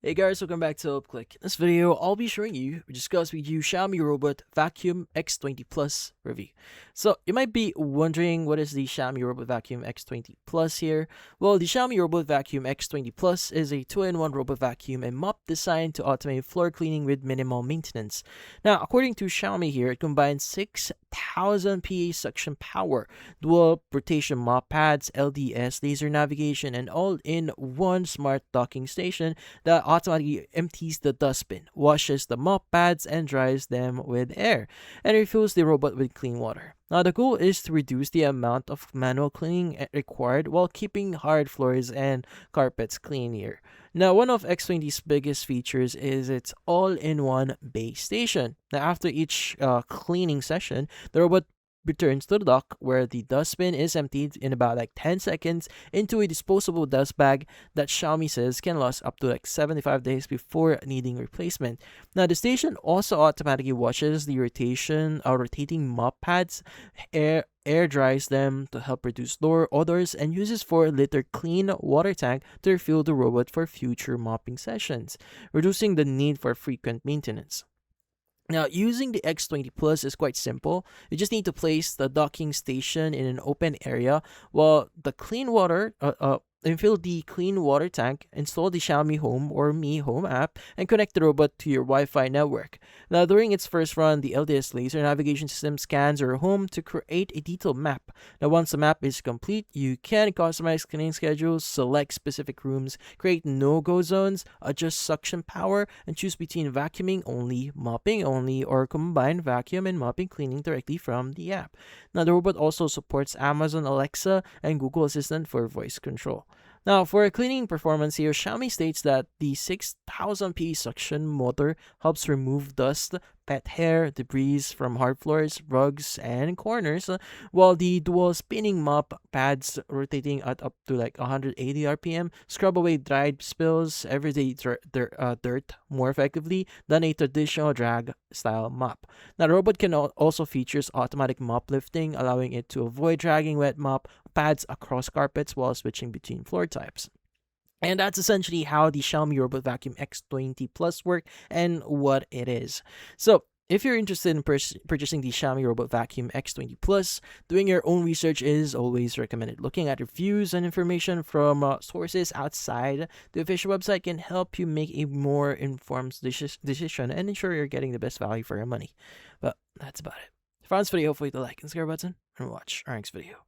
Hey guys, welcome back to Click. In this video, I'll be showing you, or discuss with you, Xiaomi Robot Vacuum X20 Plus review. So, you might be wondering what is the Xiaomi Robot Vacuum X20 Plus here? Well, the Xiaomi Robot Vacuum X20 Plus is a 2-in-1 robot vacuum and mop designed to automate floor cleaning with minimal maintenance. Now, according to Xiaomi here, it combines 6,000 PA suction power, dual rotation mop pads, LDS, laser navigation, and all-in-one smart docking station that automatically empties the dustbin, washes the mop pads, and dries them with air, and refills the robot with clean water. Now, the goal is to reduce the amount of manual cleaning required while keeping hard floors and carpets clean here. Now, one of X20's biggest features is its all-in-one base station. Now, after each cleaning session, the robot returns to the dock where the dustbin is emptied in about 10 seconds into a disposable dust bag that Xiaomi says can last up to 75 days before needing replacement. Now, the station also automatically washes the rotating mop pads, air dries them to help reduce door odors, and uses 4-liter clean water tank to refill the robot for future mopping sessions, reducing the need for frequent maintenance. Now, using the X20 Plus is quite simple. You just need to place the docking station in an open area while the clean water, and fill the clean water tank, install the Xiaomi Home or Mi Home app, and connect the robot to your Wi-Fi network. Now, during its first run, the LDS laser navigation system scans your home to create a detailed map. Now, once the map is complete, you can customize cleaning schedules, select specific rooms, create no-go zones, adjust suction power, and choose between vacuuming only, mopping only, or combine vacuum and mopping cleaning directly from the app. Now, the robot also supports Amazon Alexa and Google Assistant for voice control. Now, for cleaning performance here, Xiaomi states that the 6,000 PA suction motor helps remove dust, pet hair, debris from hard floors, rugs, and corners, while the dual spinning mop pads rotating at up to 180 RPM scrub away dried spills, everyday dirt more effectively than a traditional drag style mop. Now, the robot can also features automatic mop lifting, allowing it to avoid dragging wet mop pads across carpets while switching between floor types. And that's essentially how the Xiaomi Robot Vacuum X20 Plus work and what it is. So, if you're interested in purchasing the Xiaomi Robot Vacuum X20 Plus, doing your own research is always recommended. Looking at reviews and information from sources outside the official website can help you make a more informed decision and ensure you're getting the best value for your money. But that's about it. If you found this video, hopefully hit the like and subscribe button and watch our next video.